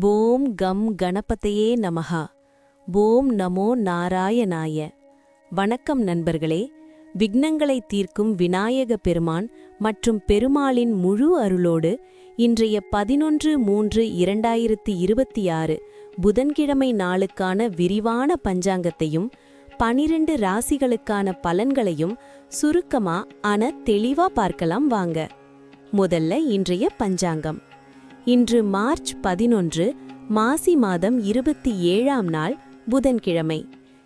போம் கம் கணபதையே நமஹ. போம் நமோ நாராயணாய. வணக்கம் நண்பர்களே. விக்னங்களை தீர்க்கும் விநாயக பெருமான் மற்றும் பெருமாளின் முழு அருளோடு இன்றைய 11/3/2026 புதன்கிழமை நாளுக்கான விரிவான பஞ்சாங்கத்தையும் 12 ராசிகளுக்கான பலன்களையும் சுருக்கமா ஆன தெளிவா பார்க்கலாம் வாங்க. முதல்ல இன்றைய பஞ்சாங்கம். இன்று மார்ச் 11 மாசி மாதம் 27ஆம் நாள் புதன்கிழமை.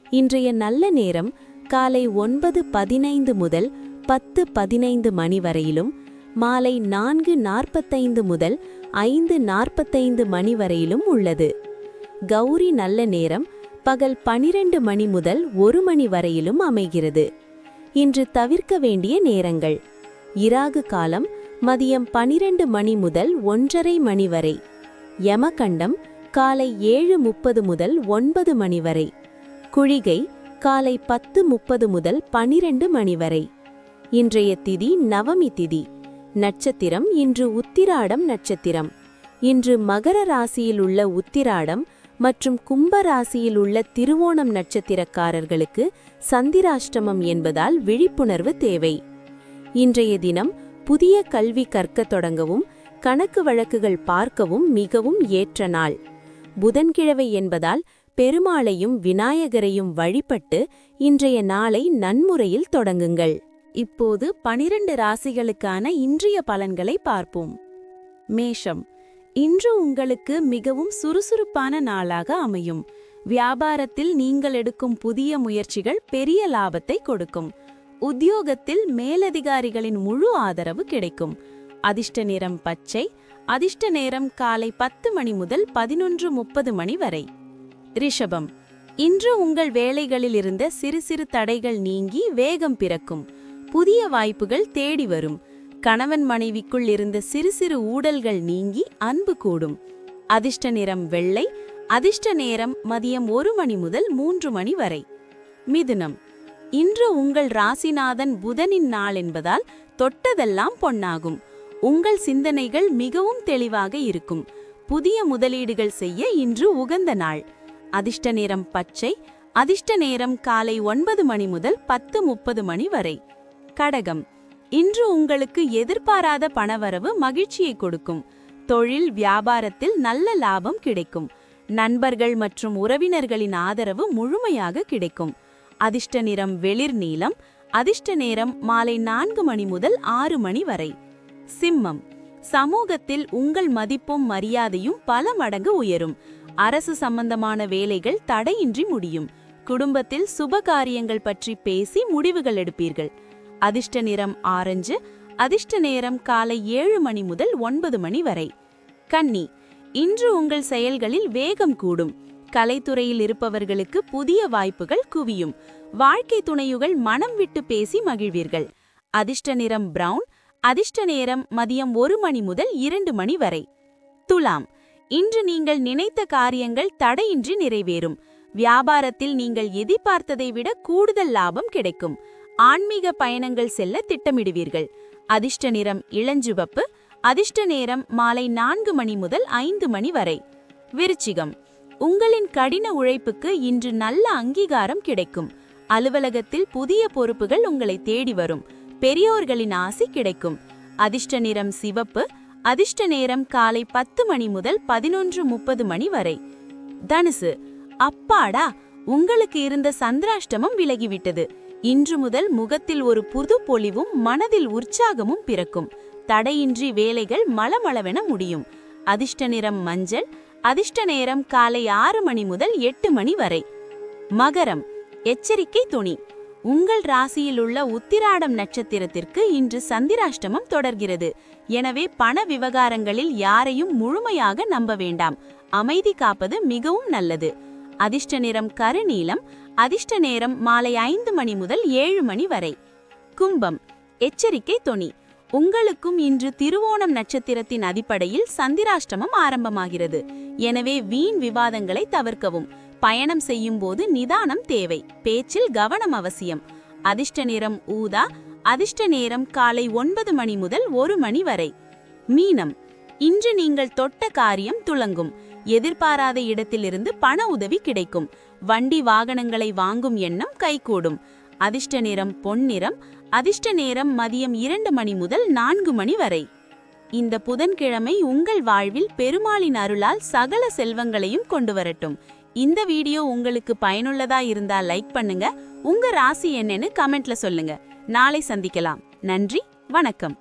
இன்றைய நல்ல நேரம் காலை 9:15 முதல் 10:15 மணி வரையிலும், மாலை 4:45 முதல் 5:45 மணி வரையிலும் உள்ளது. கௌரி நல்ல நேரம் பகல் 12 மணி முதல் 1 மணி வரையிலும் அமைகிறது. இன்று தவிர்க்க வேண்டிய நேரங்கள்: இராகு காலம் மதியம் 12 மணி முதல் 1:30 மணி வரை, யமகண்டம் காலை 7:30 முதல் 9 மணி வரை, குளிகை காலை 10:30 முதல் 12 மணி வரை. இன்றைய திதி நவமி திதி. நட்சத்திரம் இன்று உத்திராடம் நட்சத்திரம். இன்று மகர ராசியில் உள்ள உத்திராடம் மற்றும் கும்ப ராசியில் உள்ள திருவோணம் நட்சத்திரக்காரர்களுக்கு சந்திராஷ்டமம் என்பதால் விழிப்புணர்வு தேவை. இன்றைய தினம் புதிய கல்வி கற்கத் தொடங்கவும் கணக்கு வழக்குகள் பார்க்கவும் மிகவும் ஏற்ற நாள். புதன்கிழமை என்பதால் பெருமாளையும் விநாயகரையும் வழிபட்டு இன்றைய நாளை நன்முறையில் தொடங்குங்கள். இப்போது 12 ராசிகளுக்கான இன்றைய பலன்களை பார்ப்போம். மேஷம். இன்று உங்களுக்கு மிகவும் சுறுசுறுப்பான நாளாக அமையும். வியாபாரத்தில் நீங்கள் எடுக்கும் புதிய முயற்சிகள் பெரிய லாபத்தை கொடுக்கும். உத்தியோகத்தில் மேலதிகாரிகளின் முழு ஆதரவு கிடைக்கும். அதிர்ஷ்ட நிறம் பச்சை. அதிர்ஷ்ட நேரம் காலை 10 மணி முதல் 11:30 மணி வரை. ரிஷபம். இன்று உங்கள் வேலைகளில் இருந்த சிறு சிறு தடைகள் நீங்கி வேகம் பிறக்கும். புதிய வாய்ப்புகள் தேடி வரும். கணவன் மனைவிக்குள் இருந்த சிறு சிறு ஊடல்கள் நீங்கி அன்பு கூடும். அதிர்ஷ்ட நிறம் வெள்ளை. அதிர்ஷ்ட நேரம் மதியம் 1 மணி முதல் 3 மணி வரை. மிதுனம். இன்று உங்கள் ராசிநாதன் புதனின் நாள் என்பதால் தொட்டதெல்லாம் பொன்னாகும். உங்கள் சிந்தனைகள் மிகவும் தெளிவாக இருக்கும். புதிய முதலீடுகள் செய்ய இன்று உகந்த நாள். அதிர்ஷ்ட நிறம் பச்சை. அதிர்ஷ்ட நேரம் காலை 9 மணி முதல் 10:30 மணி வரை. கடகம். இன்று உங்களுக்கு எதிர்பாராத பணவரவு மகிழ்ச்சியை கொடுக்கும். தொழில் வியாபாரத்தில் நல்ல லாபம் கிடைக்கும். நண்பர்கள் மற்றும் உறவினர்களின் ஆதரவு முழுமையாக கிடைக்கும். அதிர்ஷ்ட நிறம் வெளிர் நீலம். அதிர்ஷ்ட நேரம் மாலை 4 மணி முதல் 6 மணி வரை. சிம்மம். சமூகத்தில் உங்கள் மதிப்பும் மரியாதையும் பல மடங்கு உயரும். அரசு சம்பந்தமான வேலைகள் தடையின்றி முடியும். குடும்பத்தில் சுப காரியங்கள் பற்றி பேசி முடிவுகள் எடுப்பீர்கள். அதிர்ஷ்ட நிறம் ஆரஞ்சு. அதிர்ஷ்ட நேரம் காலை 7 மணி முதல் 9 மணி வரை. கன்னி. இன்று உங்கள் செயல்களில் வேகம் கூடும். கலைத்துறையில் இருப்பவர்களுக்கு புதிய வாய்ப்புகள் குவியும். வாழ்க்கை துணையுகள் மனம் விட்டு பேசி மகிழ்வீர்கள். அதிர்ஷ்ட நிறம் பிரவுன். அதிர்ஷ்ட நேரம் மதியம் 1 மணி முதல் 2 மணி வரை. துலாம். இன்று நீங்கள் நினைத்த காரியங்கள் தடையின்றி நிறைவேறும். வியாபாரத்தில் நீங்கள் எதிர்பார்த்ததை விட கூடுதல் லாபம் கிடைக்கும். ஆன்மீக பயணங்கள் செல்ல திட்டமிடுவீர்கள். அதிர்ஷ்ட நிறம் இளஞ்சிவப்பு. அதிர்ஷ்ட நேரம் மாலை 4 மணி முதல் 5 மணி வரை. விருச்சிகம். உங்களின் கடின உழைப்புக்கு இன்று நல்ல அங்கீகாரம் கிடைக்கும். அலுவலகத்தில் புதிய பொறுப்புகள் உங்களை தேடி வரும். பெரியோர்களின் ஆசி கிடைக்கும். அதிர்ஷ்ட நிறம் சிவப்பு. அதிர்ஷ்ட நேரம் காலை 10 மணி முதல் 11:30 மணி வரை. தனுசு. அப்பாடா, உங்களுக்கு இருந்த சந்திராஷ்டமம் விலகிவிட்டது. இன்று முதல் முகத்தில் ஒரு புது பொலிவும் மனதில் உற்சாகமும் பிறக்கும். தடையின்றி வேலைகள் மளமளவென முடியும். அதிர்ஷ்ட நிறம் மஞ்சள். அதிர்ஷ்ட நேரம் காலை 6 மணி முதல் 8 மணி வரை. மகரம். எச்சரிக்கை துணி. உங்கள் ராசியில் உள்ள உத்திராடம் நட்சத்திரத்திற்கு இன்று சந்திராஷ்டமம் தொடர்கிறது. எனவே பண விவகாரங்களில் யாரையும் முழுமையாக நம்ப வேண்டாம். அமைதி காப்பது மிகவும் நல்லது. அதிர்ஷ்ட நிறம் கருநீலம். அதிர்ஷ்ட நேரம் மாலை 5 மணி முதல் 7 மணி வரை. கும்பம். எச்சரிக்கை துணி. உங்களுக்கும் இன்று திருவோணம் நட்சத்திரத்தின் அடிப்படையில் சந்திராஷ்டமம் ஆரம்பமாகிறது. எனவே வீண் விவாதங்களை தவிர்க்கவும். பயணம் செய்யும் போது நிதானம் தேவை. பேச்சில் கவனம் அவசியம். அதிர்ஷ்ட நிறம் ஊதா. அதிர்ஷ்ட நேரம் காலை 9 மணி முதல் 1 மணி வரை. மீனம். இன்று நீங்கள் தொட்ட காரியம் துலங்கும். எதிர்பாராத இடத்திலிருந்து பண உதவி கிடைக்கும். வண்டி வாகனங்களை வாங்கும் எண்ணம் கைகூடும். அதிர்ஷ்ட நிறம் பொன்னிறம். அதிர்ஷ்ட நேரம் மதியம் 2 மணி முதல் 4 மணி வரை. இந்த புதன்கிழமை உங்கள் வாழ்வில் பெருமாளின் அருளால் சகல செல்வங்களையும் கொண்டு வரட்டும். இந்த வீடியோ உங்களுக்கு பயனுள்ளதா இருந்தா லைக் பண்ணுங்க. உங்க ராசி என்னன்னு கமெண்ட்ல சொல்லுங்க. நாளை சந்திக்கலாம். நன்றி, வணக்கம்.